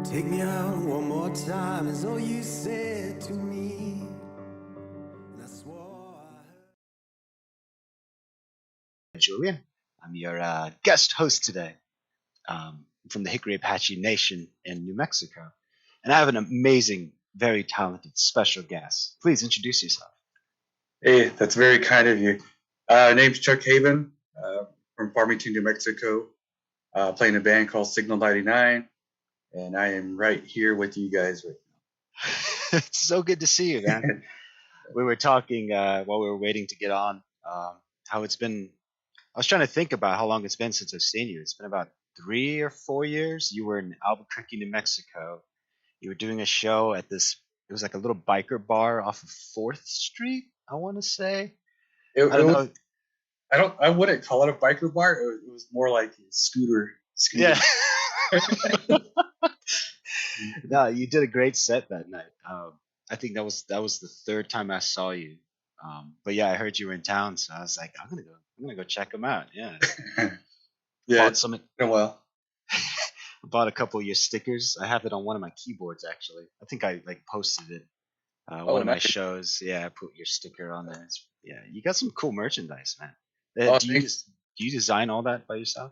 Take me out one more time is all you said to me. And I swore I heard. Julian. I'm your guest host today from the Hickory Apache Nation in New Mexico. And I have an amazing, very talented special guest. Please introduce yourself. Hey, that's very kind of you. Name's Chuck Haven from Farmington, New Mexico, playing a band called Signal 99, and I am right here with you guys right It's so good to see you, now. man. We were talking while we were waiting to get on how it's been. I was trying to think about how long it's been since I've seen you. It's been about 3 or 4 years. You were in Albuquerque, New Mexico. You were doing a show at this. It was like a little biker bar off of 4th Street, I want to say. It, I it don't was, know. I wouldn't call it a biker bar. It was more like a scooter. Yeah. No, you did a great set that night. I think that was the third time I saw you. But yeah, I heard you were in town, so I was like, I'm gonna go check them out. Yeah. Yeah, Bought it's some. been a while. Bought a couple of your stickers. I have it on one of my keyboards actually. I think I like posted it. Oh, One of my nice. shows. Yeah, I put your sticker on there. Yeah, you got some cool merchandise, man. Oh, Do you thanks. do you design all that by yourself?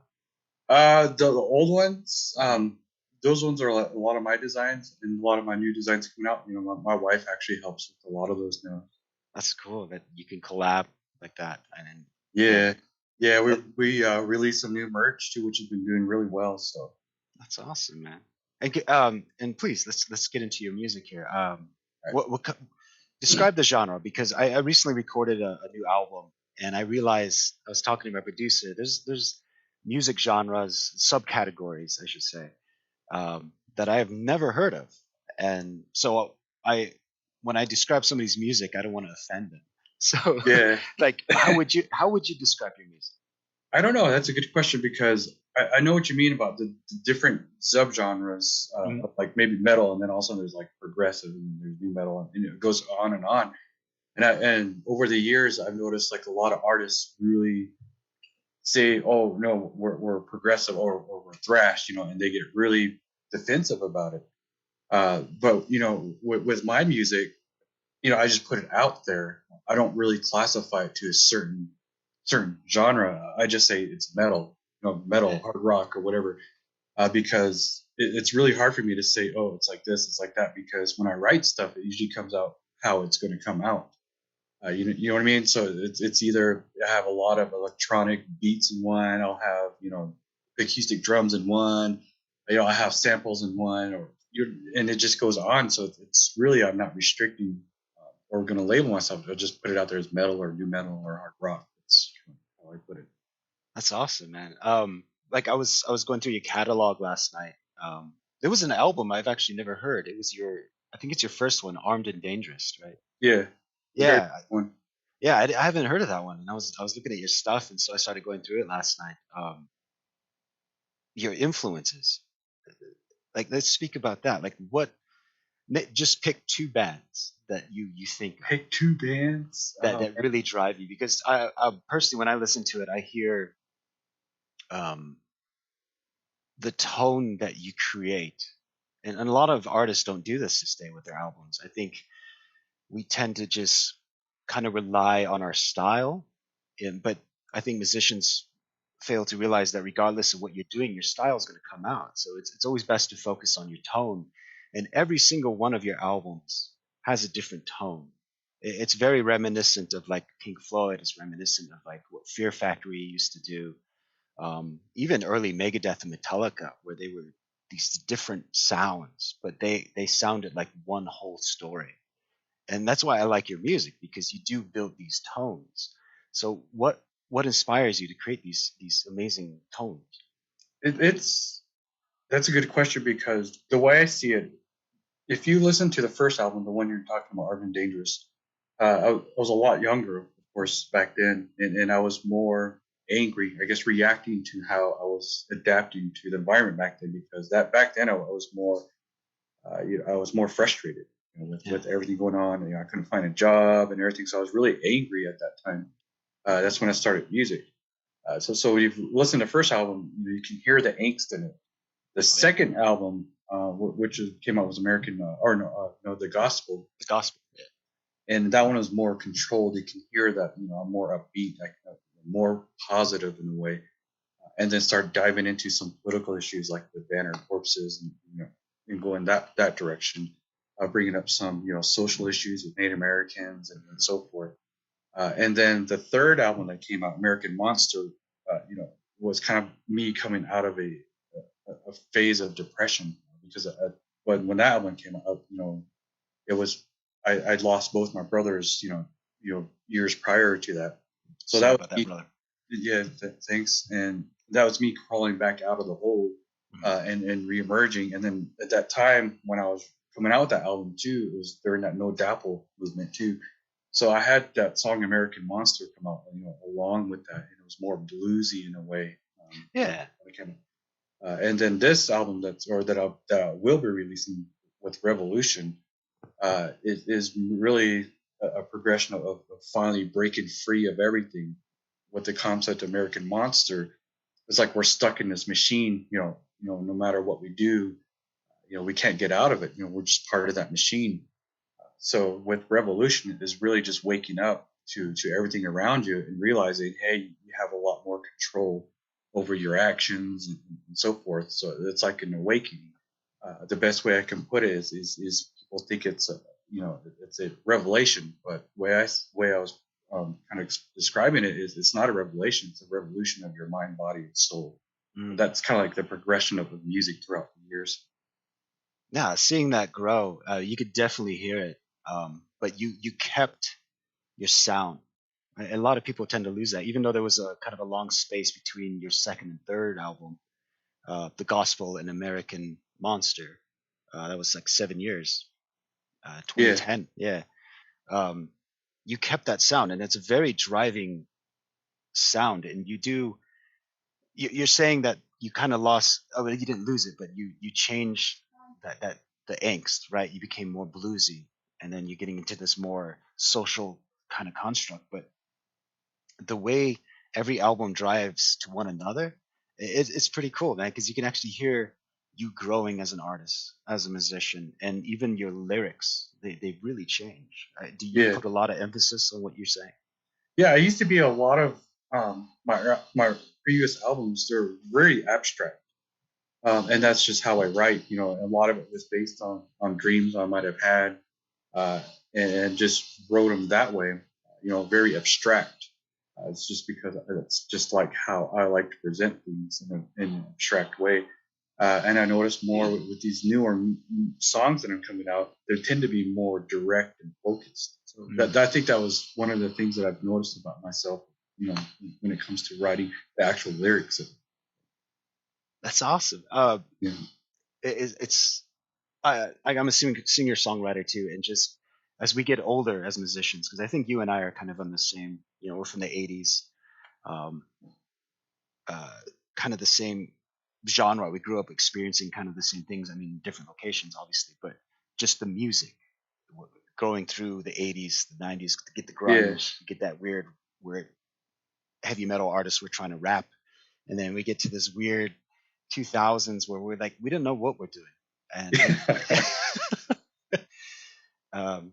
The old ones, those ones are a lot of my designs, and a lot of my new designs coming out. You know, my wife actually helps with a lot of those now. That's cool that you can collab like that. And then, Yeah, yeah, that, we released some new merch too, which has been doing really well. So that's awesome, man. And please let's get into your music here. right. What describe the genre because I recently recorded a new album and I realized I was talking to my producer. There's music genres, subcategories, I should say, that I have never heard of, and so I when I describe somebody's music, I don't want to offend them. So, Yeah, like, how would you describe your music? I don't know. That's a good question because I know what you mean about the different subgenres, Mhm. of like maybe metal, and then also there's like progressive, and there's new metal, and it goes on and on. And over the years, I've noticed like a lot of artists really say, "Oh no, we're progressive or we're thrash," and they get really defensive about it. But with my music, I just put it out there. I don't really classify it to a certain genre. I just say it's metal, metal, Yeah. hard rock, or whatever, because it's really hard for me to say, oh, it's like this, it's like that, because when I write stuff, it usually comes out how it's going to come out. You know what I mean? So it's either I have a lot of electronic beats in one, I'll have acoustic drums in one, I have samples in one, and it just goes on. So it's really I'm not restricting or going to label myself. I'll just put it out there as metal or new metal or hard rock. That's how I put it. That's awesome, man. Like I was going through your catalog last night. There was an album I've actually never heard. It was I think it's your first one, Armed and Dangerous, right? Yeah, the very Yeah, one. yeah. I haven't heard of that one, and I was looking at your stuff, and so I started going through it last night. Your influences, like let's speak about that. Like just pick two bands that you think of Pick two bands. that really drive you, because I personally when I listen to it, I hear um, the tone that you create. And a lot of artists don't do this to stay with their albums. I think we tend to just kind of rely on our style, but I think musicians fail to realize that regardless of what you're doing, your style is going to come out. So it's always best to focus on your tone. And every single one of your albums has a different tone. It's very reminiscent of like Pink Floyd. It's reminiscent of like what Fear Factory used to do, even early Megadeth and Metallica, where they were these different sounds, but they sounded like one whole story. And that's why I like your music, because you do build these tones. So what inspires you to create these amazing tones? It's That's a good question because the way I see it, if you listen to the first album, the one you're talking about, Armed and Dangerous, I was a lot younger, of course, back then, and I was more angry, I guess, reacting to how I was adapting to the environment back then. Because that back then I was more, I was more frustrated, Yeah. with everything going on. I couldn't find a job and everything, so I was really angry at that time. That's when I started music. So when you listen to the first album, you can hear the angst in it. The Oh, yeah. second album, came out was American the Gospel, The gospel. Yeah. and that one was more controlled. You can hear that more upbeat, like more positive in a way, and then start diving into some political issues like the banner corpses and going that direction, bringing up some social issues with Native Americans and so forth. And then the third album that came out, American Monster, was kind of me coming out of a phase of depression because when that album came out, it was I'd lost both my brothers, years prior to that. So Sorry that about was that, me, brother. yeah, thanks. And that was me crawling back out of the hole and reemerging. And then at that time when I was coming out with that album too, it was during that No Dapple movement too. So I had that song American Monster come out, along with that, and it was more bluesy in a way. Yeah. And then this album that I will be releasing with Revolution, it is really a progression of finally breaking free of everything. With the concept of American Monster, it's like we're stuck in this machine. No matter what we do, we can't get out of it. We're just part of that machine. So with Revolution, it is really just waking up to everything around you and realizing, hey, you have a lot more control over your actions and so forth. So it's like an awakening. The best way I can put it is people think it's it's a revelation, but way I was kind of describing it is it's not a revelation. It's a revolution of your mind, body, and soul. That's kind of like the progression of the music throughout the years. Yeah, seeing that grow, you could definitely hear it. But you kept your sound. A lot of people tend to lose that, even though there was a kind of a long space between your second and third album, The Gospel and American Monster. That was like 7 years, Yeah, 2010. Yeah. You kept that sound, and it's a very driving sound. And you're saying that you kind of lost. Oh, you didn't lose it, but you changed that the angst, right? You became more bluesy, and then you're getting into this more social kind of construct. But the way every album drives to one another, it's pretty cool, man, because you can actually hear you growing as an artist, as a musician, and even your lyrics, they really change. Do you yeah, put a lot of emphasis on what you're saying? yeah. I used to be a lot of my previous albums. They're very abstract. And that's just how I write. A lot of it was based on dreams I might have had, uh, and just wrote them that way. Very abstract. It's just because it's just like how I like to present things in an abstract way. And I noticed more with these newer songs that are coming out, they tend to be more direct and focused. So I think that was one of the things that I've noticed about myself. When it comes to writing the actual lyrics of it. That's awesome. Yeah. It's I'm a singer songwriter too, and just as we get older as musicians, because I think you and I are kind of on the same. We're from the '80s, um, kind of the same genre. We grew up experiencing kind of the same things. I mean, different locations, obviously, but just the music going through the '80s, the '90s, to get the Yeah. grunge, get that weird heavy metal artists were trying to rap, and then we get to this weird 2000s where we're like, we don't know what we're doing, and um,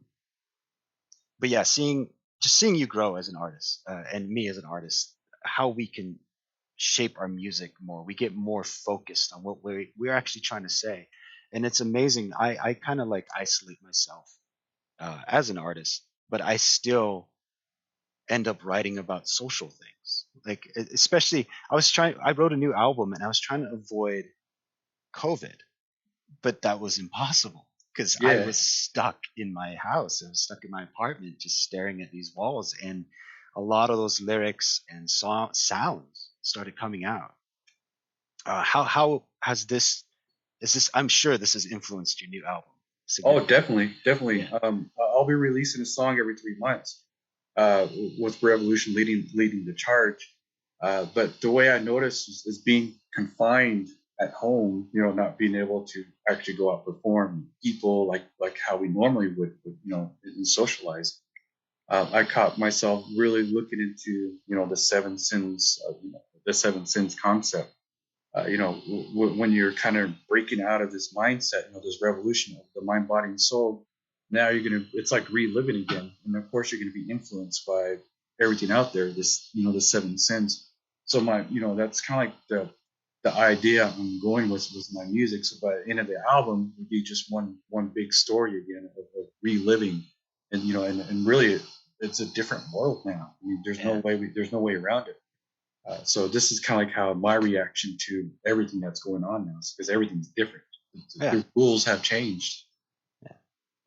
but yeah, seeing you grow as an artist, and me as an artist, how we can shape our music more. We get more focused on what we're actually trying to say, and it's amazing. I kind of like isolate myself as an artist, but I still end up writing about social things. Like especially, I wrote a new album, and I was trying to avoid COVID, but that was impossible because I Yeah. was stuck in my house. I was stuck in my apartment, just staring at these walls, and a lot of those lyrics and sounds started coming out. How has this? Is this? I'm sure this has influenced your new album Oh, significantly. definitely, definitely. Yeah. I'll be releasing a song every 3 months, with Revolution leading the charge. But the way I noticed is being confined at home, not being able to actually go out and perform people like how we normally would and socialize. I caught myself really looking into the seven sins concept, when you're kind of breaking out of this mindset, this revolution of the mind, body, and soul, now it's like reliving again. And of course, you're going to be influenced by everything out there, the seven sins. So that's kind of like the idea I'm going with my music. So by the end of the album would be just one big story again of reliving, and really it's a different world now. I mean, there's no way around it. So this is kind of like how my reaction to everything that's going on now is, because everything's different. The rules have changed.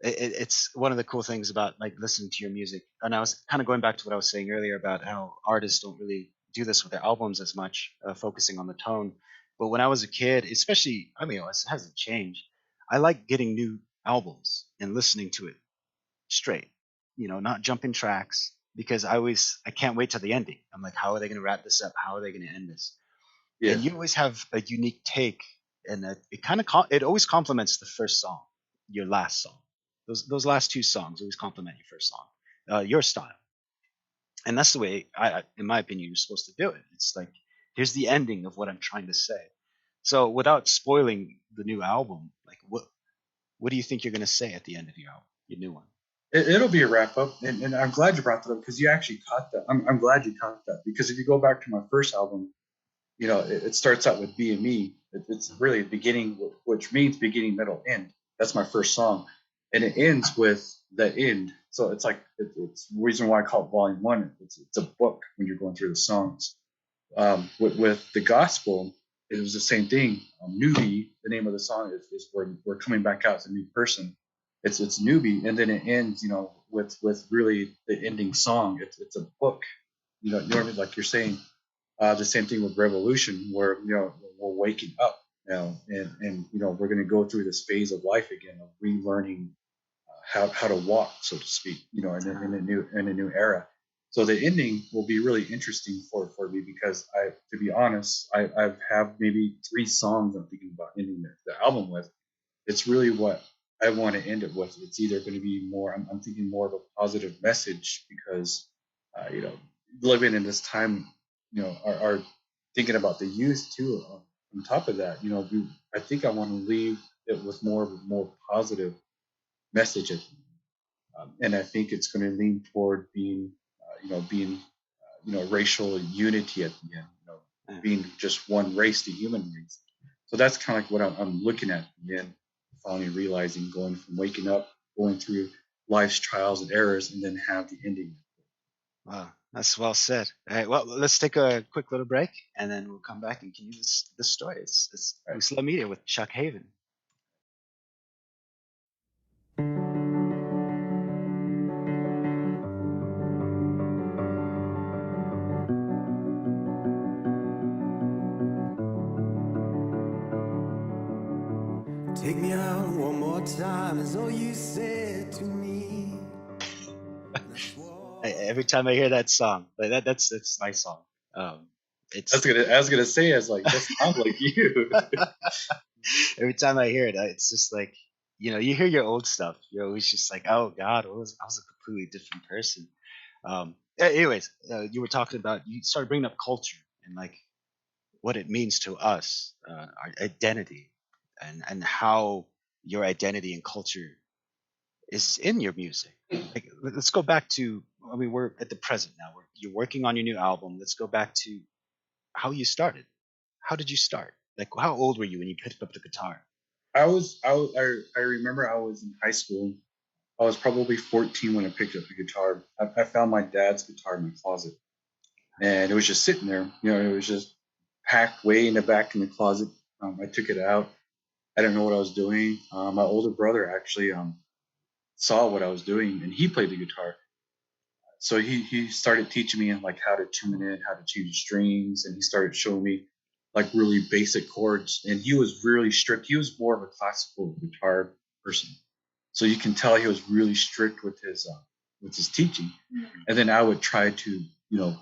It's one of the cool things about like listening to your music. And I was kind of going back to what I was saying earlier about how artists don't really do this with their albums as much, focusing on the tone. But when I was a kid, especially, I mean, it hasn't changed. I like getting new albums and listening to it straight, not jumping tracks, because I can't wait till the ending. I'm like, how are they going to wrap this up? How are they going to end this? Yeah. And you always have a unique take, and it always complements the first song, your last song. Those last two songs always complement your first song, your style, and that's the way in my opinion, you're supposed to do it. It's like, here's the ending of what I'm trying to say. So without spoiling the new album, like what do you think you're going to say at the end of your album, your new one? It'll be a wrap up, and I'm glad you brought that up, because you actually caught that. I'm glad you caught that, because if you go back to my first album, it starts out with "Be and Me." It's really the beginning, which means beginning, middle, end. That's my first song, and it ends with the end. So it's like it's the reason why I call it Volume 1. It's a book when you're going through the songs. With the gospel, it was the same thing. Newbie, the name of the song is we're coming back out as a new person. It's newbie, and then it ends, with really the ending song. It's a book, what I mean? Like you're saying, the same thing with Revolution, where we're waking up now, and we're going to go through this phase of life again of relearning how to walk, so to speak, in a new era. So the ending will be really interesting for me, because to be honest, I have maybe 3 songs I'm thinking about ending the album with. It's really what I want to end it with. It's either going to be more, I'm thinking more of a positive message, because, living in this time, are thinking about the youth too. On top of that, I think I want to leave it with more of a more positive message at the end. And I think it's going to lean toward being racial unity at the end, being just one race, the human race. So that's kind of like what I'm looking at the end, finally realizing, going from waking up, going through life's trials and errors, and then have the ending. Wow, that's well said. All right, well, let's take a quick little break, and then we'll come back and continue this story. It's USALA Media with Chuck Haven. Take me out one more time is all you said to me. Every time I hear that song, that's my song. I was gonna say, as like, that sounds like you. Every time I hear it, it's just like, you hear your old stuff. You're always just like, oh God, I was a completely different person. Anyways, you were talking about, you started bringing up culture and like what it means to us, our identity, and how your identity and culture is in your music. Like, let's go back to, I mean, we're at the present now. You're working on your new album. Let's go back to how you started. How did you start? Like, how old were you when you picked up the guitar? I remember I was in high school. I was probably 14 when I picked up the guitar. I found my dad's guitar in the closet, and it was just sitting there. It was just packed way in the back in the closet. I took it out. I didn't know what I was doing. My older brother actually saw what I was doing, and he played the guitar. So he started teaching me like how to tune it, how to change the strings, and he started showing me like really basic chords. And he was really strict. He was more of a classical guitar person, so you can tell he was really strict with his teaching. Mm-hmm. And then I would try to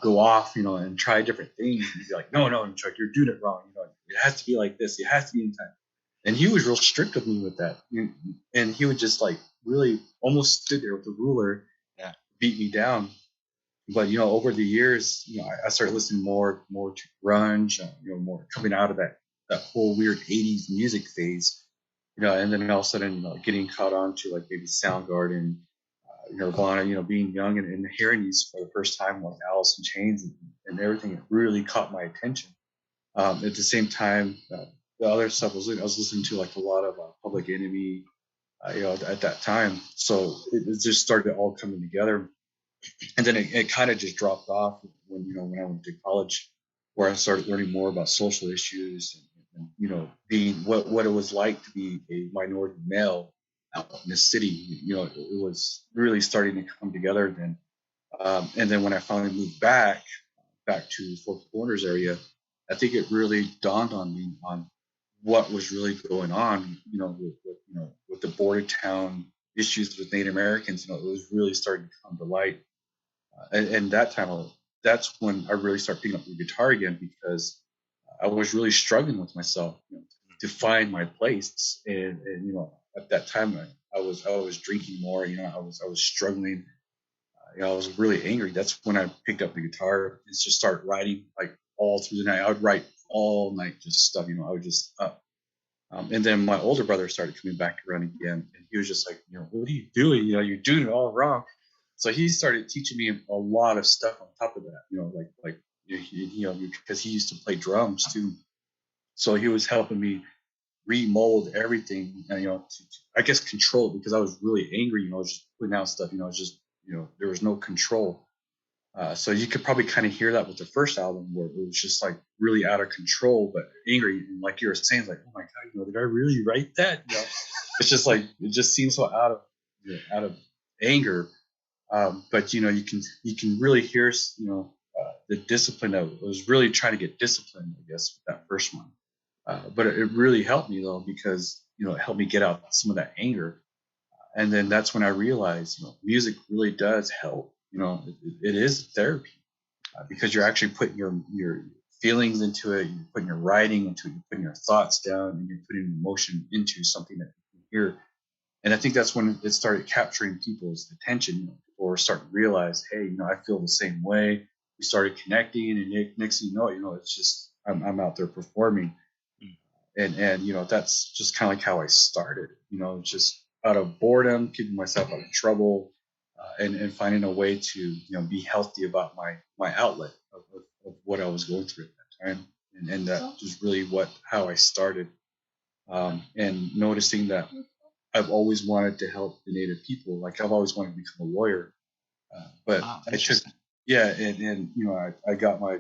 go off and try different things, and he'd be like, no, Chuck, you're doing it wrong. It has to be like this. It has to be in time. And he was real strict with me with that. And he would just like really almost sit there with a ruler, beat me down. But over the years, I started listening more to grunge, more coming out of that that whole weird 80s music phase, and then all of a sudden, getting caught on to like maybe Soundgarden, Nirvana, being young and hearing these for the first time, like Alice in Chains and everything, it really caught my attention. At the same time, the other stuff I was listening to like a lot of Public Enemy, at that time. So it just started all coming together, and then it kind of just dropped off when I went to college, where I started learning more about social issues and being what it was like to be a minority male out in the city. It was really starting to come together then. And then when I finally moved back to Four Corners area, I think it really dawned on me on what was really going on, with the border town issues with Native Americans. It was really starting to come to light. And that's when I really started picking up the guitar again, because I was really struggling with myself, to find my place. And at that time I was drinking more. I was struggling. I was really angry. That's when I picked up the guitar and just started writing like all through the night. I would write all night, just stuff. I would just up. And then my older brother started coming back around again, and he was just like, what are you doing? You're doing it all wrong. So he started teaching me a lot of stuff on top of that, because he used to play drums too. So he was helping me remold everything, and, I guess control it, because I was really angry. I was just putting out stuff. There was no control. So you could probably kind of hear that with the first album, where it was just like really out of control, but angry. And like you were saying, like, oh my God, did I really write that? It's just like, it just seems so out of anger. But you can really hear, the discipline. I was really trying to get disciplined, I guess, with that first one. But it really helped me though, because it helped me get out some of that anger. And then that's when I realized, music really does help. It is therapy, because you're actually putting your feelings into it, you're putting your writing into it, you're putting your thoughts down, and you're putting emotion into something that you can hear. And I think that's when it started capturing people's attention. People were starting to realize, hey, I feel the same way. We started connecting, and next thing you know, it's just I'm out there performing, and that's just kind of like how I started. Just out of boredom, keeping myself out of trouble, and finding a way to be healthy about my outlet of what I was going through at that time, and that was really how I started, and noticing that I've always wanted to help the Native people. Like, I've always wanted to become a lawyer, but Wow, I took, yeah, and I got my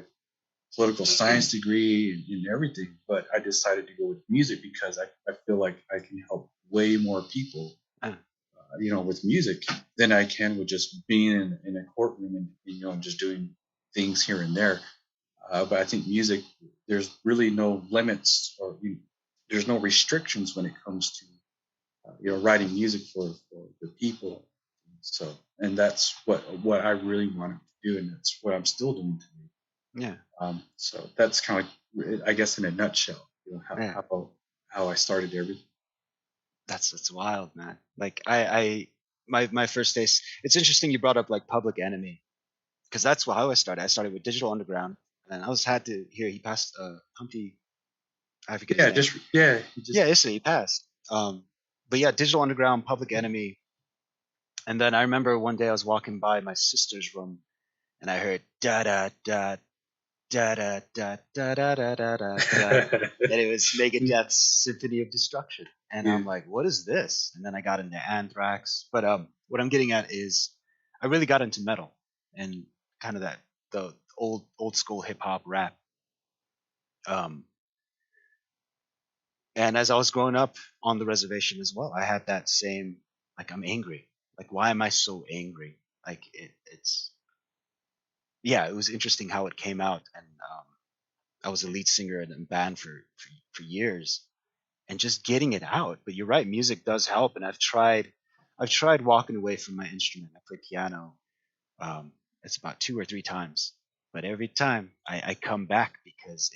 political science degree and everything, but I decided to go with music, because I feel like I can help way more people, with music, than I can with just being in a courtroom and just doing things here and there. But I think music, there's really no limits, or there's no restrictions when it comes to writing music for the people. So, and that's what I really wanted to do, and that's what I'm still doing today. Yeah. So that's kind of like, I guess, in a nutshell, Yeah. how I started everything. That's wild, man. Like my first days. It's interesting you brought up like Public Enemy, because that's how I started. I started with Digital Underground, and I was had to hear he passed Humpty. I forget his name. Yeah, Yesterday he passed. But yeah, Digital Underground, Public Enemy, and then I remember one day I was walking by my sister's room, and I heard da da da da da da da da da da da, and it was Megadeth's Symphony of Destruction, and Yeah. I'm like, what is this? And then I got into Anthrax, but what I'm getting at is I really got into metal and kind of the old school hip hop rap. Um, and as I was growing up on the reservation as well, I had that same, like, I'm angry. Like, why am I so angry? Like, it's yeah, it was interesting how it came out, and I was a lead singer in a band for years, and just getting it out. But you're right, music does help, and I've tried walking away from my instrument. I play piano. It's about 2 or 3 times, but every time I come back, because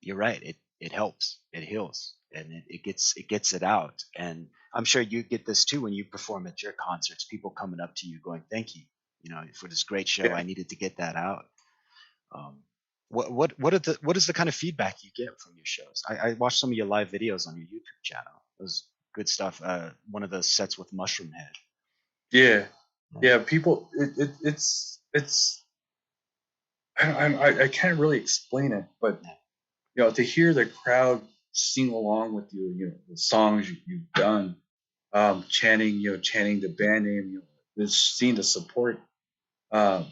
you're right, it helps, it heals, and it gets it out. And I'm sure you get this too when you perform at your concerts. People coming up to you going, "Thank you, for this great show. I needed to get that out." Um, what is the kind of feedback you get from your shows? I watched some of your live videos on your YouTube channel. It was good stuff. One of the sets with Mushroom Head. Yeah, yeah. People, it's. I can't really explain it, but to hear the crowd sing along with you, the songs you've done, chanting the band name, just seeing the support. Um,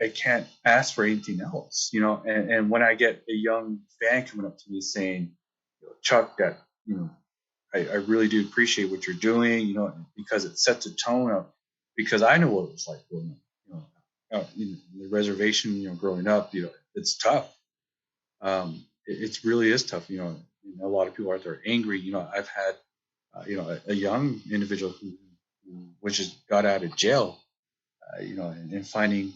I can't ask for anything else, and when I get a young fan coming up to me saying, Chuck, that, I really do appreciate what you're doing, because it sets a tone up, because I know what it was like growing up, in the reservation, growing up, it's tough. It really is tough, a lot of people out there are angry. I've had, a young individual which has got out of jail, and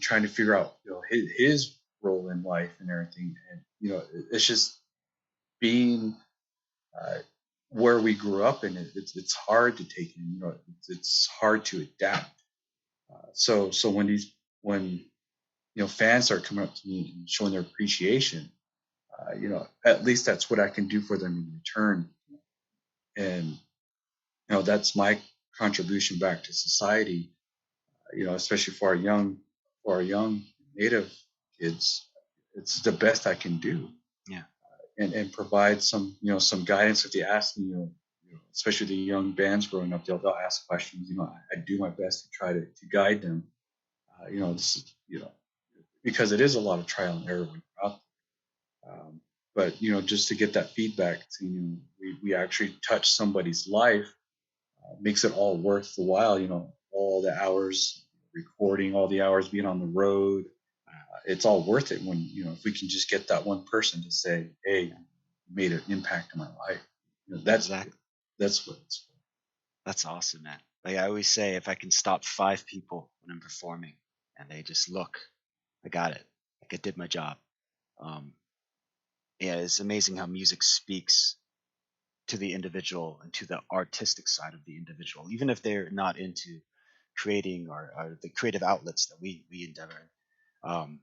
trying to figure out, his role in life and everything. And, it's just being where we grew up in it. It's hard to take in, it's hard to adapt. So when fans start coming up to me and showing their appreciation, at least that's what I can do for them in return. And, that's my contribution back to society, especially for our young Native kids. It's the best I can do. Yeah. And provide some, some guidance if they ask me, especially the young bands growing up, they'll ask questions. I do my best to try to guide them. This is, because it is a lot of trial and error when you're out there. But just to get that feedback, to, we actually touch somebody's life, makes it all worth the while. All the hours recording, all the hours being on the road, it's all worth it when, if we can just get that one person to say, hey, you made an impact in my life. That's Exactly. That's what it's for. That's awesome, man. Like I always say, if I can stop 5 people when I'm performing and they just look, I got it. Like I did my job. Yeah, it's amazing how music speaks to the individual and to the artistic side of the individual, even if they're not into creating or the creative outlets that we endeavor in.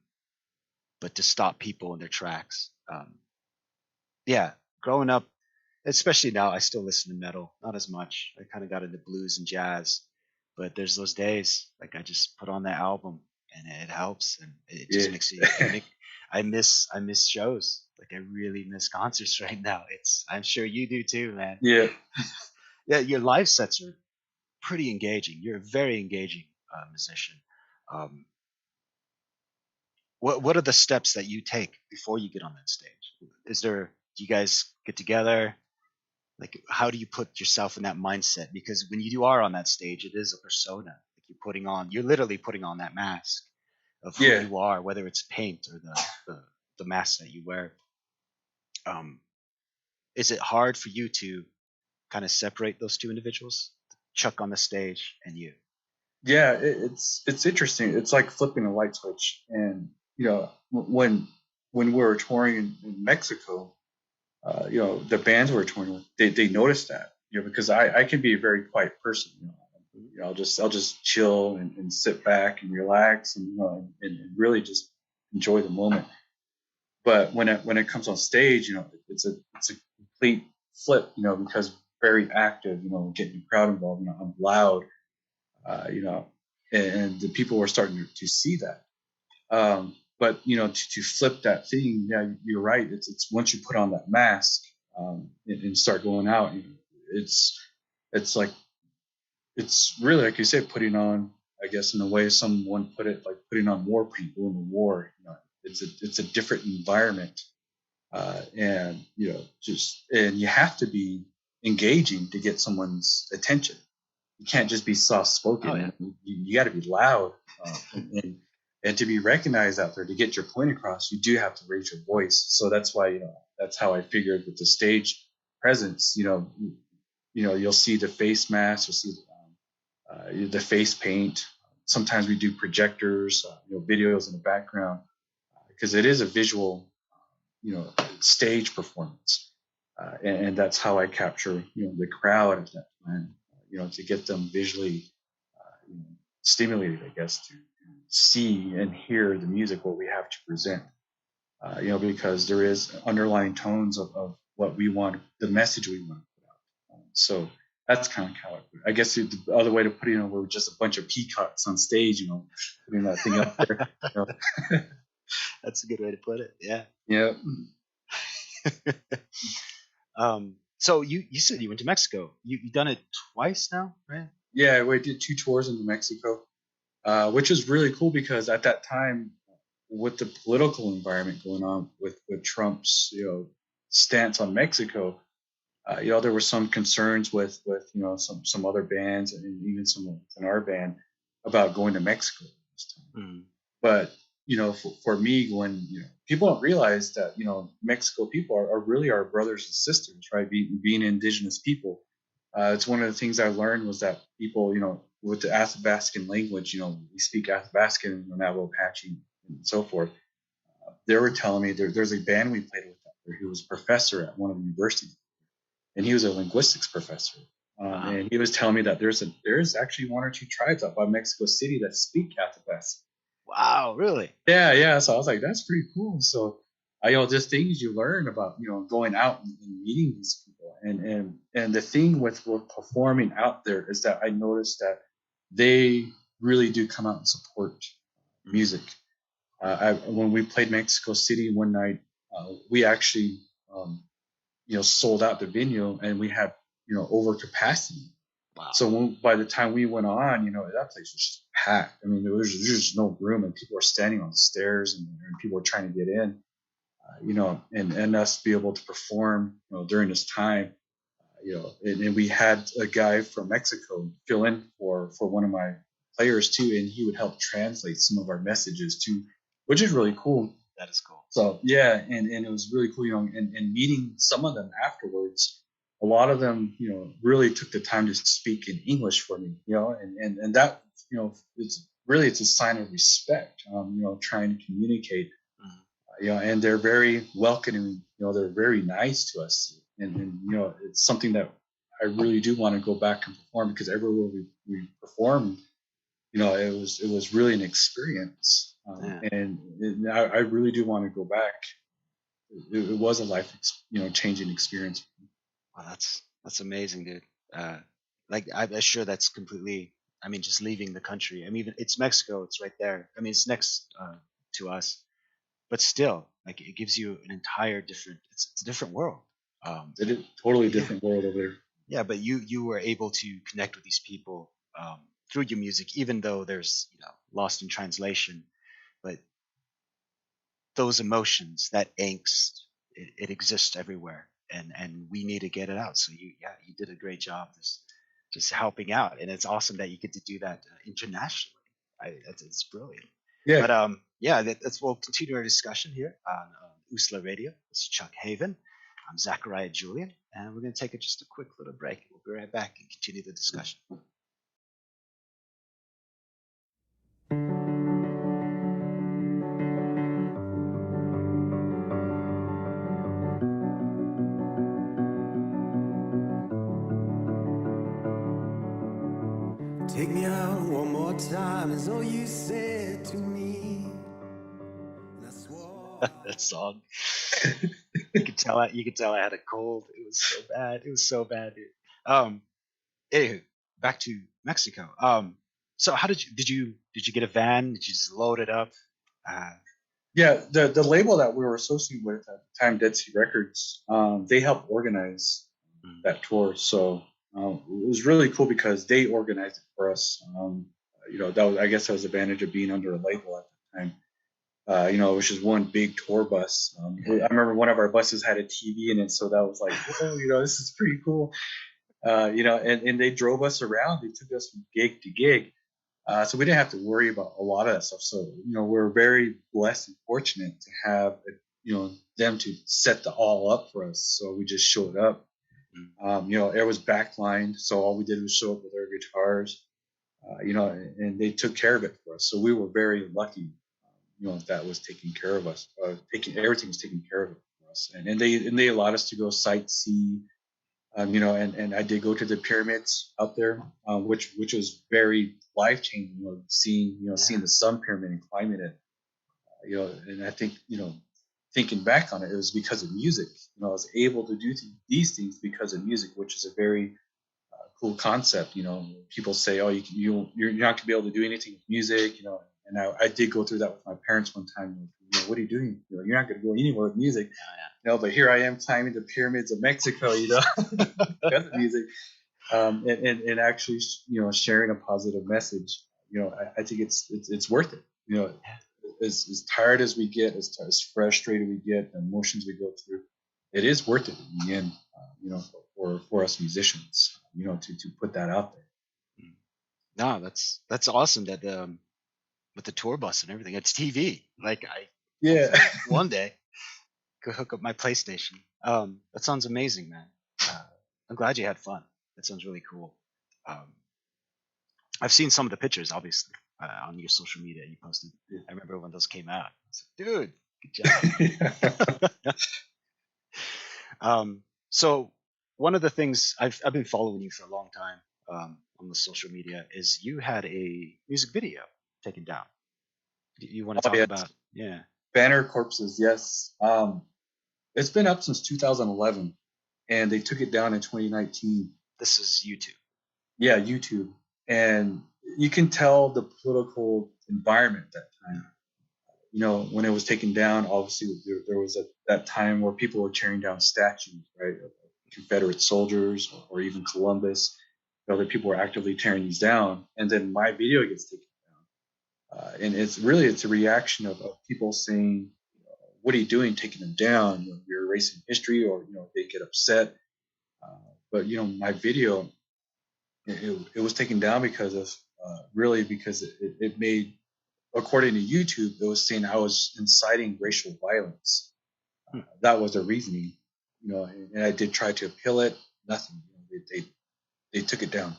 But to stop people in their tracks. Yeah, growing up, especially now, I still listen to metal, not as much. I kind of got into blues and jazz, but there's those days like I just put on that album and it helps, and it just Yeah. makes you. I miss shows. Like I really miss concerts right now. I'm sure you do too, man. Yeah. Yeah, your live sets are pretty engaging. You're a very engaging musician. Um, what are the steps that you take before you get on that stage? Do you guys get together? Like, how do you put yourself in that mindset? Because when you are on that stage, it is a persona. Like you're literally putting on that mask of who Yeah. you are, whether it's paint or the mask that you wear. Is it hard for you to kind of separate those two individuals, Chuck on the stage and you? Yeah, it's interesting. It's like flipping a light switch. And when we were touring in Mexico, the bands we were touring with, they noticed that, because I can be a very quiet person. I'll just chill and sit back and relax, and and really just enjoy the moment. But when it comes on stage, it's a complete flip, because very active, getting the crowd involved. I'm loud, and the people were starting to see that. But to flip that thing, yeah, you're right. It's once you put on that mask, and start going out, it's like, it's really, like you said, putting on, I guess in a way someone put it, like putting on war paint in the war. It's a different environment, and and you have to be engaging to get someone's attention. You can't just be soft spoken. Oh, yeah. You got to be loud, and to be recognized out there, to get your point across, you do have to raise your voice. So that's why, that's how I figured with the stage presence. You'll see the face mask, you'll see the face paint. Sometimes we do projectors, videos in the background, because it is a visual, stage performance, and that's how I capture, the crowd at that time, to get them visually stimulated, I guess, to see and hear the music, what we have to present. because there is underlying tones of what we want, the message we want to put out. So that's kind of how I guess the other way to put it, we're just a bunch of peacocks on stage, putting that thing up there. That's a good way to put it. Yeah. Yeah. So you said you went to Mexico. You've done it twice now, right? Yeah, we did 2 tours into Mexico, which was really cool because at that time, with the political environment going on with Trump's stance on Mexico, there were some concerns with some other bands and even some in our band about going to Mexico this time. Mm. But for me, when people don't realize that Mexico people are really our brothers and sisters, right? Being indigenous people, it's one of the things I learned was that people, with the Athabascan language, we speak Athabascan, Navajo, Apache, and so forth. They were telling me there's a band we played with there who was a professor at one of the universities, and he was a linguistics professor. Wow. And he was telling me that there's actually 1 or 2 tribes up by Mexico City that speak Athabascan. Wow, really? Yeah. So I was like, that's pretty cool. So just things you learn about, going out and meeting these people. And the thing with performing out there is that I noticed that they really do come out and support music. When we played Mexico City one night, we actually, sold out the venue, and we had, over capacity. Wow. So by the time we went on, that place was just packed. I mean, there was just no room, and people were standing on the stairs, and people were trying to get in. And us be able to perform, during this time, and we had a guy from Mexico fill in for one of my players too, and he would help translate some of our messages too, which is really cool. That is cool. So yeah, and it was really cool, and meeting some of them afterwards. A lot of them, really took the time to speak in English for me, and that, it's a sign of respect, trying to communicate, and they're very welcoming, they're very nice to us, and it's something that I really do want to go back and perform, because everywhere we performed, it was really an experience, and I really do want to go back. It was a life, changing experience. Wow, that's amazing, dude. I'm sure that's completely. I mean, just leaving the country. I mean, it's Mexico. It's right there. I mean, it's next to us, but still, like, it gives you an entire different. It's a different world. It is totally different world over there. Yeah, but you were able to connect with these people through your music, even though there's lost in translation, but those emotions, that angst, it exists everywhere, and we need to get it out. So you did a great job just helping out, and it's awesome that you get to do that internationally. It's brilliant. Yeah. But we'll continue our discussion here on USALA Radio. This is Chuck Haven. I'm Zachariah Julian, and we're going to take just a quick little break. We'll be right back and continue the discussion. Take me out one more time is all you said to me. And I swore That song. You could tell I had a cold. It was so bad. It was so bad, dude. Anywho, back to Mexico. So how did you get a van? Did you just load it up? Yeah, the label that we were associated with at the time, Dead Sea Records, they helped organize that tour. So it was really cool because they organized it for us. I guess that was the advantage of being under a label at the time. It was just one big tour bus. I remember one of our buses had a TV in it, so that was like, whoa, this is pretty cool. And they drove us around. They took us from gig to gig. So we didn't have to worry about a lot of that stuff. So, we're very blessed and fortunate to have, them to set the all up for us. So we just showed up. It was backlined. So all we did was show up with our guitars, and they took care of it for us. So we were very lucky, that was taking care of us. Everything was taken care of for us. And they allowed us to go sightsee. And I did go to the pyramids out there, which was very life changing. Seeing the Sun Pyramid and climbing it, and I think thinking back on it, it was because of music. I was able to do these things because of music, which is a very cool concept. People say, "Oh, you're not gonna be able to do anything with music," And I did go through that with my parents one time. What are you doing? You're not gonna go anywhere with music. But here I am climbing the pyramids of Mexico. Because of music, and actually, sharing a positive message. I think it's worth it. As tired as we get, as frustrated we get, the emotions we go through, it is worth it in the end. For us musicians, to put that out there. No, that's awesome that with the tour bus and everything, it's TV. Like Yeah. one day could hook up my PlayStation. That sounds amazing, man. I'm glad you had fun. That sounds really cool. I've seen some of the pictures, obviously, on your social media you posted. I remember when those came out. I was like, dude, good job. So one of the things I've been following you for a long time on the social media is you had a music video taken down. You want to talk about? Yeah. Banner Corpses, yes. It's been up since 2011, and they took it down in 2019. This is YouTube. Yeah, YouTube. And you can tell the political environment at that time. When it was taken down, obviously there was that time where people were tearing down statues, right, of Confederate soldiers or even Columbus. That people were actively tearing these down, and then my video gets taken down. And it's a reaction of people saying, "What are you doing, taking them down? You're erasing history," or they get upset. But my video, it was taken down because of because it made, according to YouTube, it was saying I was inciting racial violence. That was the reasoning, and I did try to appeal it. Nothing. They took it down,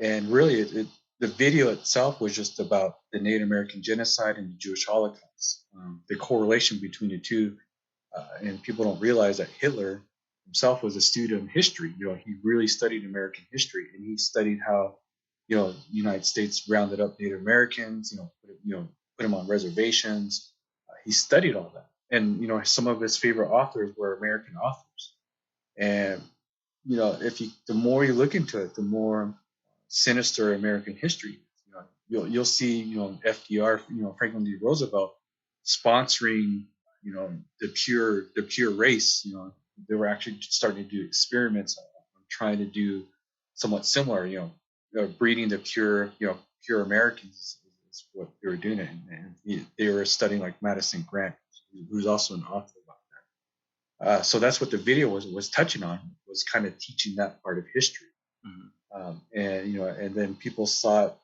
and really, the video itself was just about the Native American genocide and the Jewish Holocaust. The correlation between the two, and people don't realize that Hitler himself was a student of history. He really studied American history, and he studied how the United States rounded up Native Americans, put them on reservations. He studied all that, and some of his favorite authors were American authors. And the more you look into it, the more sinister American history is. You'll see FDR, Franklin D. Roosevelt sponsoring the pure race. They were actually starting to do experiments on trying to do somewhat similar. Breeding the pure Americans is what they were doing, and they were studying like Madison Grant, who's also an author about that. So that's what the video was touching on, was kind of teaching that part of history. And then people saw it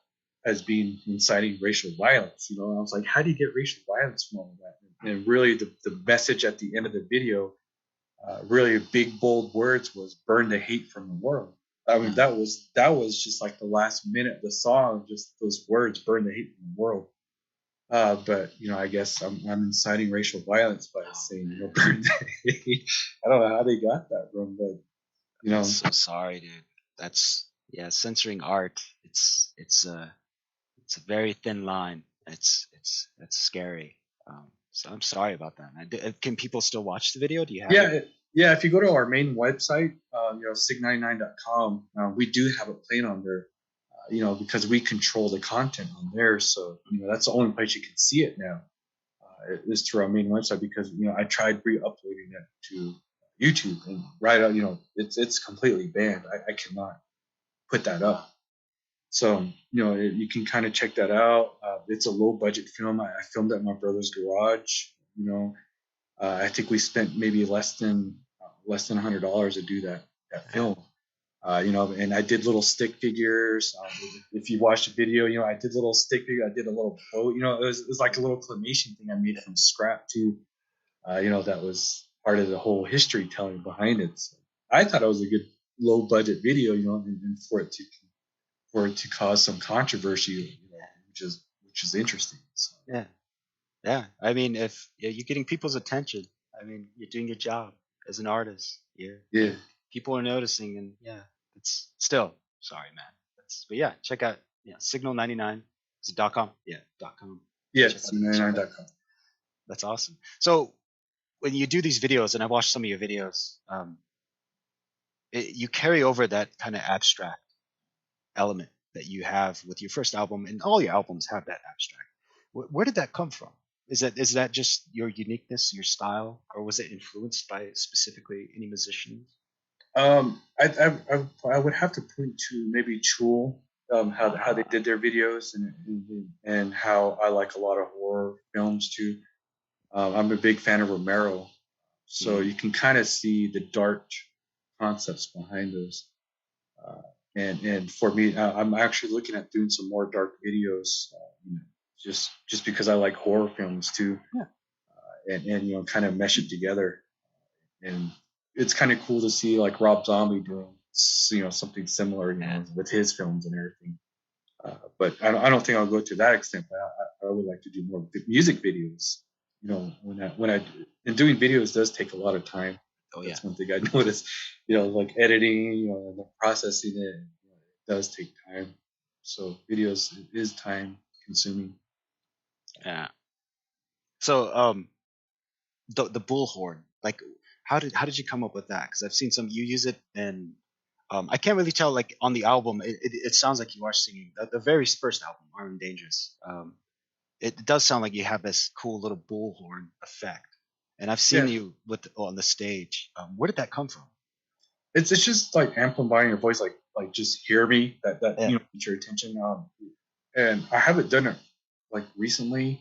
as being inciting racial violence. I was like, how do you get racial violence from all of that? And really, the message at the end of the video, really big bold words, was "burn the hate from the world." I mean, that was just like the last minute of the song, just those words, "burn the hate from the world." But I guess I'm inciting racial violence by saying, "burn the hate." I don't know how they got that from, but I'm so sorry, dude. That's censoring art. It's a very thin line. It's scary. So I'm sorry about that. Can people still watch the video? Do you have it? Yeah. If you go to our main website, sig99.com, we do have it playing on there, because we control the content on there. So, that's the only place you can see it now, is through our main website, because, I tried re-uploading it to YouTube, and right out, it's completely banned. I cannot put that up. So, you can kind of check that out. It's a low budget film. I filmed at my brother's garage. I think we spent maybe less than $100 to do that film. And I did little stick figures. If you watch the video, I did little stick figure. I did a little boat. It was like a little claymation thing I made from scrap too. That was part of the whole history telling behind it. So I thought it was a good low budget video, and for it to cause some controversy, which is interesting. So. Yeah. I mean, if you're getting people's attention, I mean, you're doing your job as an artist. Yeah. People are noticing, and it's still sorry, man. But check out Signal99. Is it .com? Yeah, .com. Yeah, Signal99.com. That's awesome. So when you do these videos, and I watched some of your videos, you carry over that kind of abstract element that you have with your first album, and all your albums have that abstract. Where did that come from? Is that just your uniqueness, your style, or was it influenced by specifically any musicians? I would have to point to maybe Tool, how they did their videos, and how I like a lot of horror films too. I'm a big fan of Romero, so you can kind of see the dark concepts behind those. And for me, I'm actually looking at doing some more dark videos, just because I like horror films too, and kind of mesh it together. And it's kind of cool to see like Rob Zombie doing something similar, with his films and everything. But I don't think I'll go to that extent. But I would like to do more music videos. And doing videos does take a lot of time. Oh, yeah. That's one thing I noticed. Like editing, and the processing it, it does take time. So videos is time consuming. Yeah. So the bullhorn, like how did you come up with that? Because I've seen some you use it, and I can't really tell. Like on the album, it sounds like you are singing the very first album, Armed and Dangerous. It does sound like you have this cool little bullhorn effect, and I've seen you on the stage. Where did that come from? It's just like amplifying your voice, like just hear me, that get your attention. And I haven't done it like recently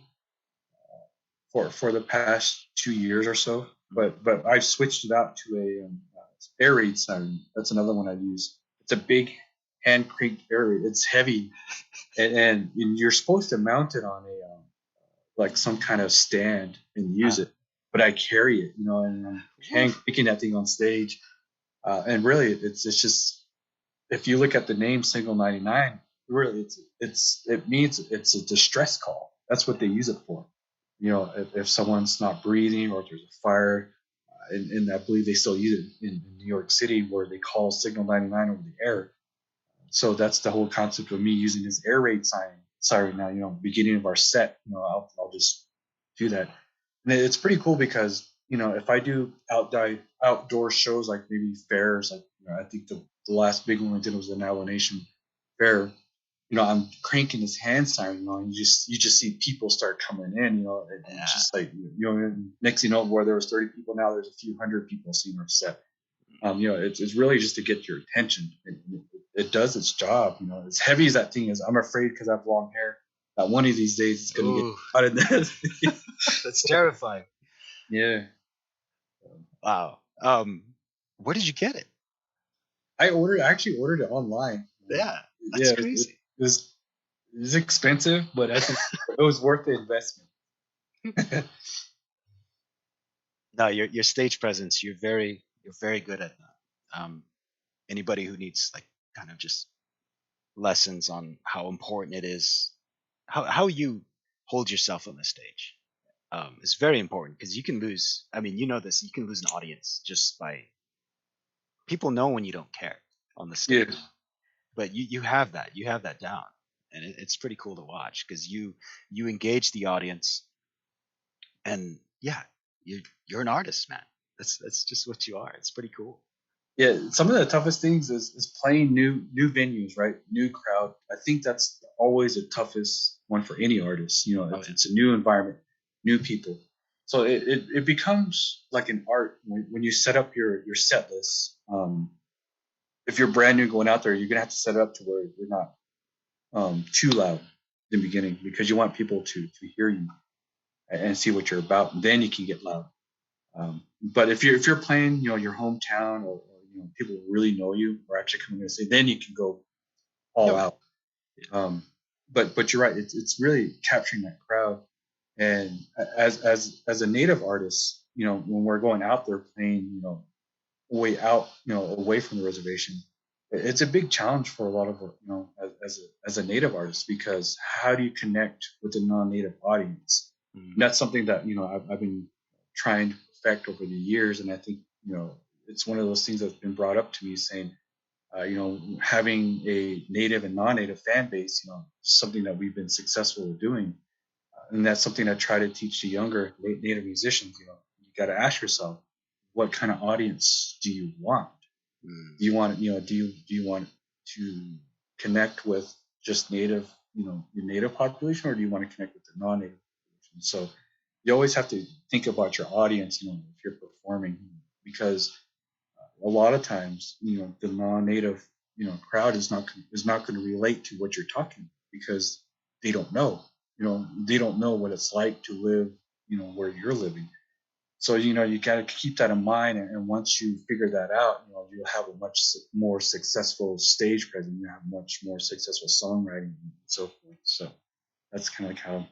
for the past 2 years or so, but I've switched it out to a air raid siren. That's another one I use. It's a big hand cranked air raid. It's heavy, and you're supposed to mount it on a like some kind of stand and use it. But I carry it, and I'm hand cranking that thing on stage. And really, it's just, if you look at the name Signal 99, really it means it's a distress call. That's what they use it for. If someone's not breathing or if there's a fire, and I believe they still use it in New York City, where they call Signal 99 over the air. So that's the whole concept of me using this air raid siren now. Beginning of our set, I'll just do that. And it's pretty cool because if I do outdoor shows, like maybe fairs, like I think the last big one I did was the Navajo Nation fair. I'm cranking this hand siren, and you just see people start coming in, and it's just like, next where there was 30 people, now there's a few hundred people seeing our set. It's really just to get your attention. It does its job. As heavy as that thing is, I'm afraid, because I have long hair, that one of these days it's going to get caught in that. That's terrifying. Yeah. Wow. Where did you get it? I actually ordered it online. Yeah, that's crazy. It was expensive, but I think it was worth the investment. No, your stage presence, you're very good at that. Anybody who needs like kind of just lessons on how important it is, how you hold yourself on the stage, is very important, because you can lose. I mean, this, you can lose an audience just by people know when you don't care on the stage. Yeah. But you have that down, and it's pretty cool to watch, because you engage the audience, and you're an artist, man. That's just what you are. It's pretty cool. Yeah, some of the toughest things is playing new venues, right? New crowd. I think that's always the toughest one for any artist. It's a new environment, new people. So it becomes like an art when you set up your set list. If you're brand new going out there, you're gonna have to set it up to where you're not too loud in the beginning, because you want people to hear you and see what you're about. And then you can get loud. But if you're playing, your hometown, or people who really know you are actually coming to say, then you can go all out. But you're right. It's really capturing that crowd. And as a native artist, when we're going out there playing, way out, away from the reservation, it's a big challenge for a lot of, as a native artist, because how do you connect with a non-native audience? And that's something that, I've been trying to perfect over the years. And I think, it's one of those things that's been brought up to me, saying, having a native and non-native fan base, is something that we've been successful at doing. And that's something I try to teach the younger native musicians. You got to ask yourself, what kind of audience do you want? Do you want, do you want to connect with just native, your native population, or do you want to connect with the non-native population? So you always have to think about your audience, if you're performing, because a lot of times, the non-native, crowd is not going to relate to what you're talking about, because they don't know, they don't know what it's like to live, where you're living. So, you got to keep that in mind. And once you figure that out, you'll have a much more successful stage presence. You have much more successful songwriting and so forth. So that's kind of like how,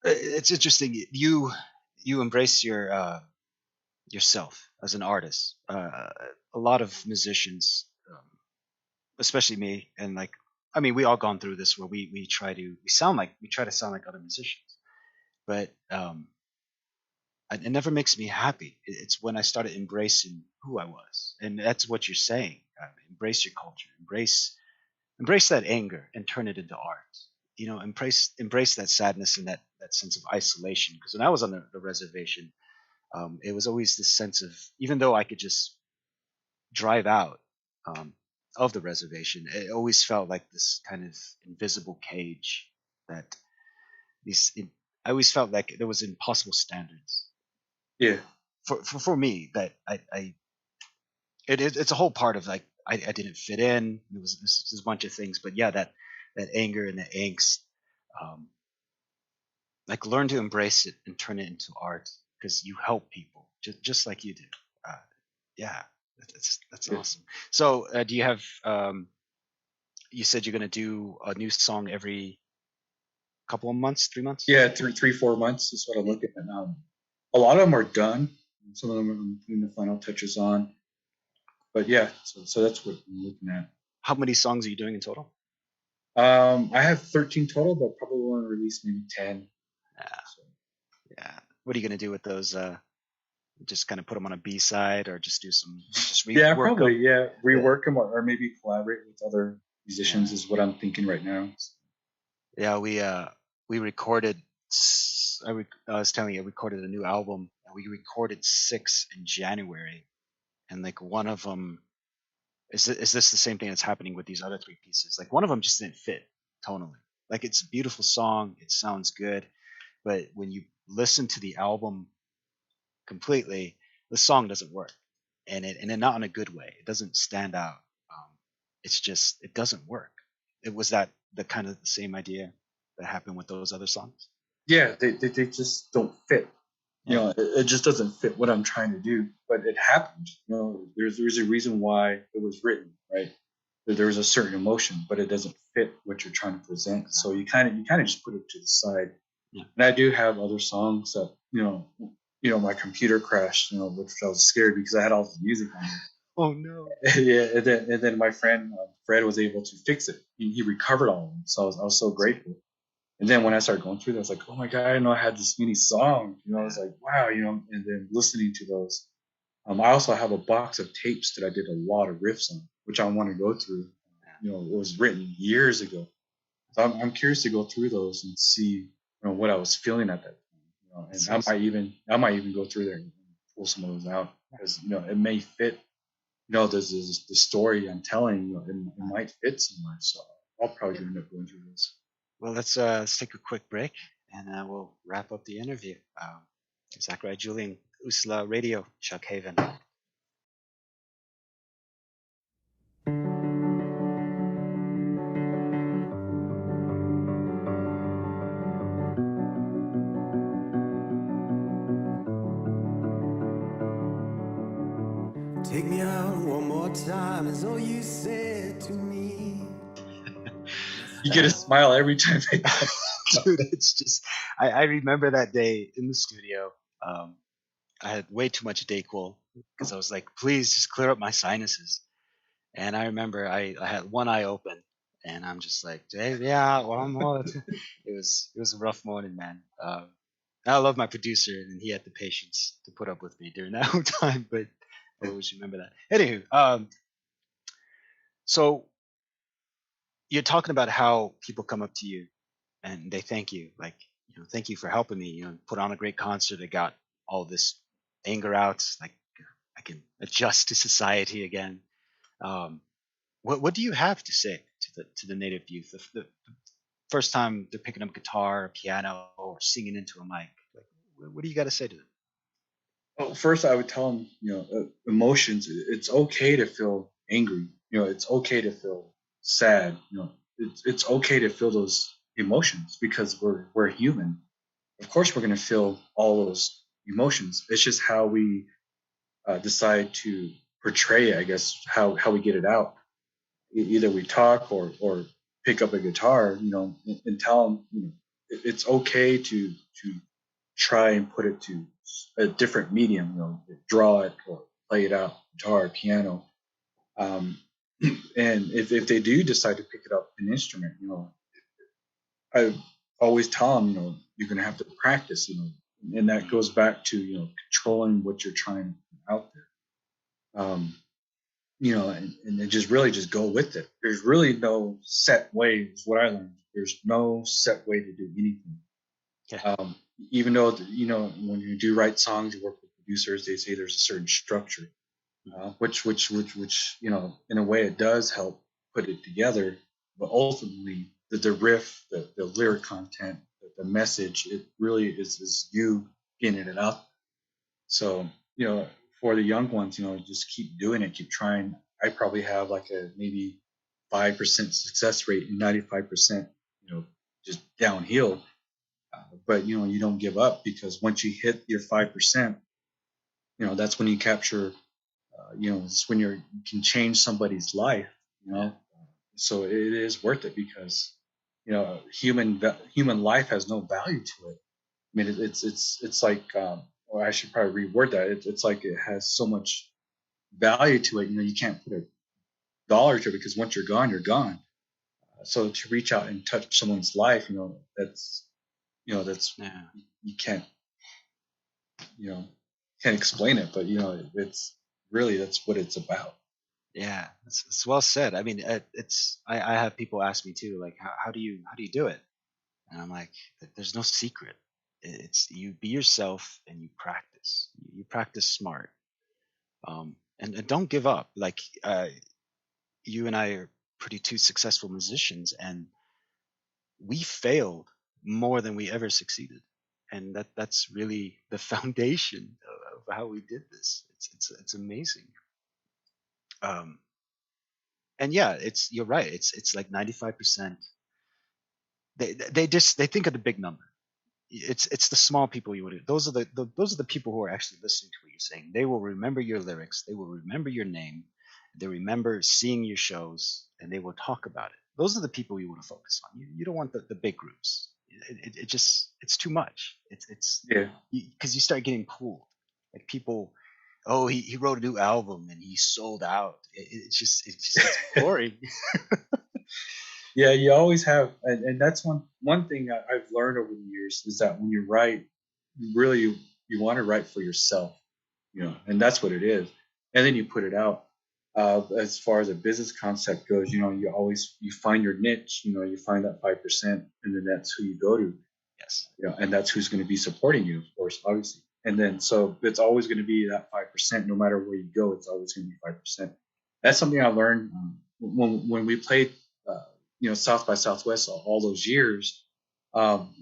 it's interesting. You embrace yourself as an artist. A lot of musicians, especially me, and like, I mean, we all gone through this where we try to sound like other musicians, but it never makes me happy. It's when I started embracing who I was, and that's what you're saying. Embrace your culture, embrace that anger, and turn it into art. Embrace that sadness and that sense of isolation. Because when I was on the reservation, it was always this sense of, even though I could just drive out of the reservation, it always felt like this kind of invisible cage that I always felt like there was impossible standards. Yeah. For me, that it's a whole part of, like, I didn't fit in. There's a bunch of things, but yeah, that anger and the angst, like, learn to embrace it and turn it into art, because you help people just like you do. Yeah, that's awesome. So, do you have? You said you're gonna do a new song every couple of months, 3 months? Yeah, 4 months is what I'm looking at now. A lot of them are done. Some of them I'm putting the final touches on. But yeah, so that's what I'm looking at. How many songs are you doing in total? I have 13 total, but probably want to release maybe 10. Yeah. What are you gonna do with those? Just kind of put them on a B side, or just do some rework them? Yeah, rework them, or maybe collaborate with other musicians is what I'm thinking right now. Yeah, we recorded. I was telling you, I recorded a new album, and we recorded 6 in January, and like one of them is this the same thing that's happening with these other 3 pieces? Like, one of them just didn't fit tonally. Like, it's a beautiful song, it sounds good, but when you listen to the album completely, the song doesn't work, and not in a good way. It doesn't stand out. It's just, it doesn't work. It was that the kind of the same idea that happened with those other songs. Yeah, they just don't fit. It just doesn't fit what I'm trying to do. But it happened. There's a reason why it was written, right? There was a certain emotion, but it doesn't fit what you're trying to present. So you kind of just put it to the side. Yeah. And I do have other songs that my computer crashed, which I was scared because I had all the music on it. Oh no! Yeah, and then my friend Fred was able to fix it. He recovered all of them, so I was so grateful. And then when I started going through that, I was like, oh my God, I didn't know I had this many songs. I was like, wow, and then listening to those. I also have a box of tapes that I did a lot of riffs on, which I want to go through. It was written years ago. So I'm curious to go through those and see, what I was feeling at that time. And I might even go through there and pull some of those out, because, it may fit, there's the story I'm telling, it might fit somewhere. So I'll probably end up going through this. Well, let's take a quick break, and we'll wrap up the interview. Zachariah, Julian, USALA Radio, Chuck Haven. Take me out one more time is all you said to me. You get a smile every time I Dude, it's just, I remember that day in the studio. I had way too much Dayquil, because I was like, please just clear up my sinuses. And I remember I had one eye open, and I'm just like, hey, yeah, one more. It was a rough morning, man. I love my producer, and he had the patience to put up with me during that whole time. But I always remember that. Anywho, so you're talking about how people come up to you and they thank you, like, thank you for helping me, put on a great concert that got all this anger out. Like I can adjust to society again. Um, what do you have to say to the native youth? The first time they're picking up guitar, or piano, or singing into a mic. Like, what do you got to say to them? Well, first, I would tell them, emotions. It's okay to feel angry. It's okay to feel sad. It's okay to feel those emotions because we're human. Of course, we're going to feel all those emotions. It's just how we decide to portray, I guess, how we get it out. Either we talk or pick up a guitar, and tell them, it's okay to try and put it to a different medium, draw it or play it out, guitar, piano. Um, and if they do decide to pick it up an instrument, I always tell them, you're going to have to practice, and that goes back to, controlling what you're trying to put out there. And then just really just go with it. There's really no set way, is what I learned. There's no set way to do anything. Yeah. Even though, when you do write songs, you work with producers, they say there's a certain structure, which, in a way it does help put it together. But ultimately, the riff, the lyric content, the message, it really is you getting it out. So, for the young ones, just keep doing it, keep trying. I probably have like a maybe 5% success rate and 95%, just downhill. But you don't give up, because once you hit your 5%, that's when you capture. It's when you can change somebody's life. So it is worth it, because human life has no value to it. I mean, it's like, or I should probably reword that. It's like it has so much value to it. You can't put a dollar to it, because once you're gone, you're gone. So to reach out and touch someone's life, that's Yeah. you can't can't explain it, but it's really, that's what it's about. Yeah, it's well said. I mean, I have people ask me too, like, how do you do it? And I'm like, there's no secret. It's you be yourself and you practice. You practice smart, and don't give up. Like, you and I are pretty two successful musicians, and we failed more than we ever succeeded, and that's really the foundation of how we did this. It's amazing. Um, and yeah, you're right. It's like 95%. They think of the big number. It's the small people you would. Those are the people who are actually listening to what you're saying. They will remember your lyrics. They will remember your name. They remember seeing your shows, and they will talk about it. Those are the people you want to focus on. You don't want the big groups. It just it's too much. It's Yeah. because you start getting pulled. Like people, oh, he wrote a new album and he sold out. It's boring. Yeah, you always have, and that's one thing I've learned over the years, is that when you write, really you want to write for yourself, and that's what it is, and then you put it out. As far as a business concept goes, you find your niche, you find that 5%, and then that's who you go to, Yes. and that's who's going to be supporting you, of course, obviously, and then so it's always going to be that 5%, no matter where you go, it's always going to be 5%. That's something I learned when we played. South by Southwest all those years,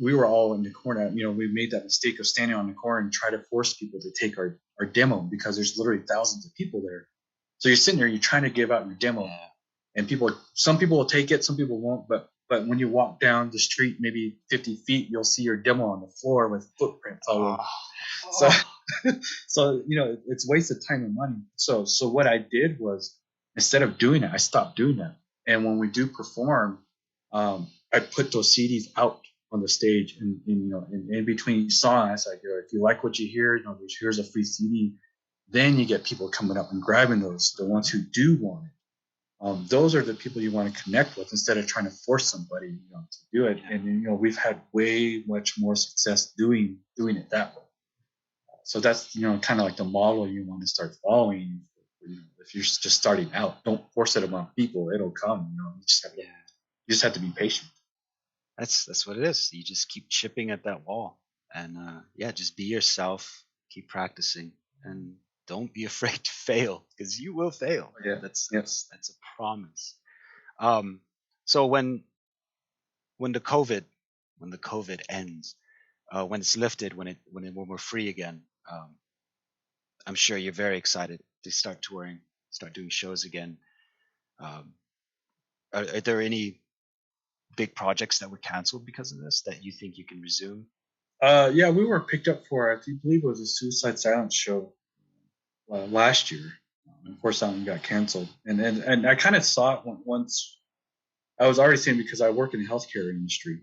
we were all in the corner. We made that mistake of standing on the corner and try to force people to take our demo, because there's literally thousands of people there. So you're sitting there, you're trying to give out your demo, and some people will take it, some people won't. But when you walk down the street, maybe 50 feet, you'll see your demo on the floor with footprints all over. So, so it's wasted time and money. So what I did was, instead of doing it, I stopped doing that. And when we do perform, I put those CDs out on the stage, and in between songs, like, if you like what you hear, here's a free CD. Then you get people coming up and grabbing those, the ones who do want it. Those are the people you want to connect with, instead of trying to force somebody to do it. And we've had way much more success doing it that way. So that's kind of like the model you want to start following. If you're just starting out, don't force it upon people; it'll come. You just have to be patient. That's what it is. You just keep chipping at that wall, and yeah, just be yourself. Keep practicing, and don't be afraid to fail because you will fail. Yeah. That's Yep. that's a promise. Um, so when the COVID when the COVID ends, when it's lifted, when we're free again, I'm sure you're very excited to start touring, start doing shows again. Um, are there any big projects that were canceled because of this that you think you can resume? Yeah, we were picked up for, I believe it was a Suicide Silence show last year. Of course, that one got canceled, and I kind of saw it once. I was already saying because I work in the healthcare industry,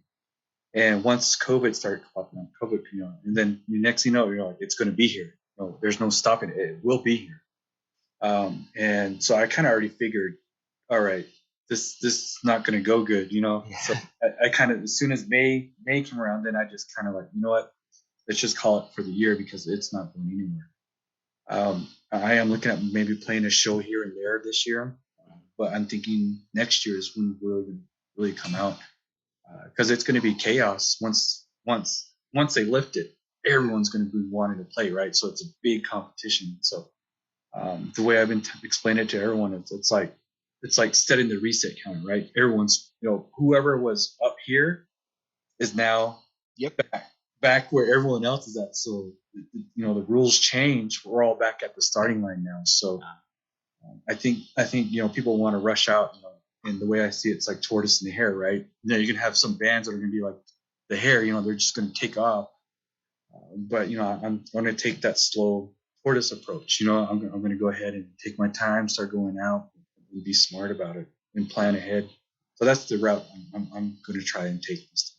and once COVID started popping up, COVID, and then next thing you know, you're like, it's going to be here. No, there's no stopping it. It will be here. And so I kind of already figured, all right, this is not going to go good, Yeah. So I kind of, as soon as May came around, then I just kind of like, you know what, let's just call it for the year because it's not going anywhere. I am looking at maybe playing a show here and there this year, but I'm thinking next year is when we're going to really come out because it's going to be chaos once they lift it. Everyone's going to be wanting to play, right? So it's a big competition. So the way I've been explaining it to everyone, it's like setting the reset counter, right? Everyone's, whoever was up here is now Yep. back where everyone else is at. So, the rules change. We're all back at the starting line now. So I think, people want to rush out, and the way I see it, it's like tortoise and the hare, right? You can have some bands that are going to be like the hare, they're just going to take off. But, I'm going to take that slow tortoise approach. I'm going to go ahead and take my time, start going out, and be smart about it and plan ahead. So that's the route I'm going to try and take this time.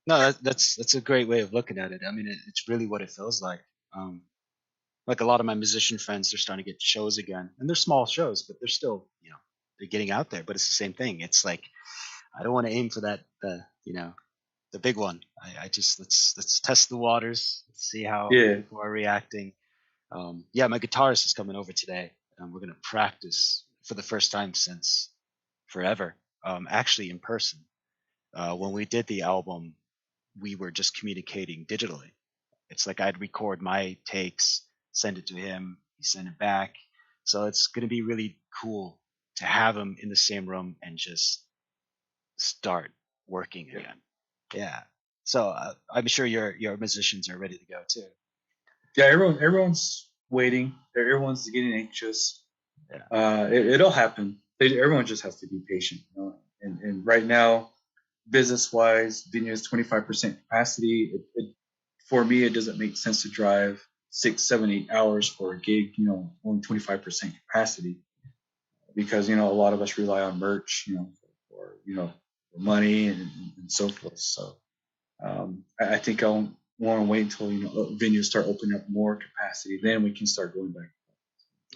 No, that's a great way of looking at it. I mean, it's really what it feels like. Like a lot of my musician friends, they're starting to get shows again, and they're small shows, but they're still, they're getting out there. But it's the same thing. It's like I don't want to aim for the big one. I just let's test the waters, let's see how people are reacting. Yeah, my guitarist is coming over today, and we're gonna practice for the first time since forever. Actually, in person. When we did the album, we were just communicating digitally. It's like I'd record my takes, send it to him, he send it back. So it's gonna be really cool to have him in the same room and just start working again. Yeah. So I'm sure your musicians are ready to go too. Yeah, everyone's waiting. Everyone's getting anxious. Yeah. It'll happen. Everyone just has to be patient. And right now, business-wise, Vineyard is 25% capacity. For me, it doesn't make sense to drive 6, 7, 8 hours for a gig. Only 25% capacity because a lot of us rely on merch. For for money and so forth. So I think I'll want to wait until venues start opening up more capacity. Then we can start going back.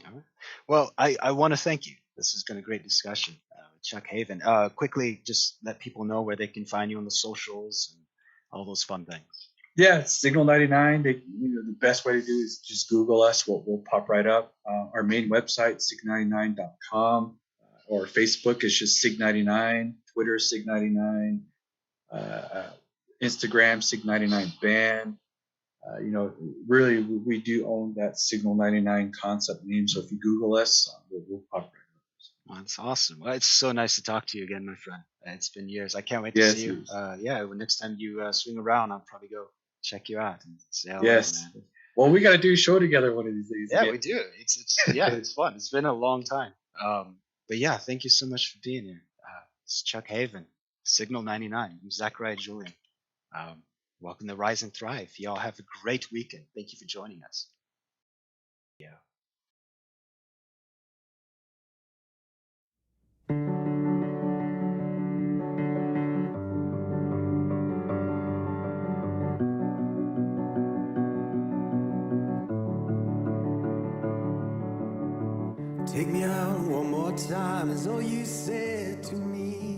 All right. Well, I want to thank you. This has been a great discussion with Chuck Haven. Quickly, just let people know where they can find you on the socials and all those fun things. Yeah, it's Signal 99. The best way to do is just Google us. We'll pop right up. Our main website, sig99.com, or Facebook is just Sig99. Twitter, Sig99. Instagram, Sig99 Band. Really, we do own that Signal 99 concept name. So if you Google us, we'll pop right up. Well, that's awesome. Well, it's so nice to talk to you again, my friend. It's been years. I can't wait to see you. Yeah, next time you swing around, I'll probably go check you out and say hello, Yes. man. Well, we got to do a show together one of these days. Yeah, we do. It's fun. It's been a long time. But yeah, thank you so much for being here. It's Chuck Haven, Signal 99. I'm Zachariah Julian. Welcome to Rise and Thrive. Y'all have a great weekend. Thank you for joining us. Yeah. Take me out one more time is all you said to me.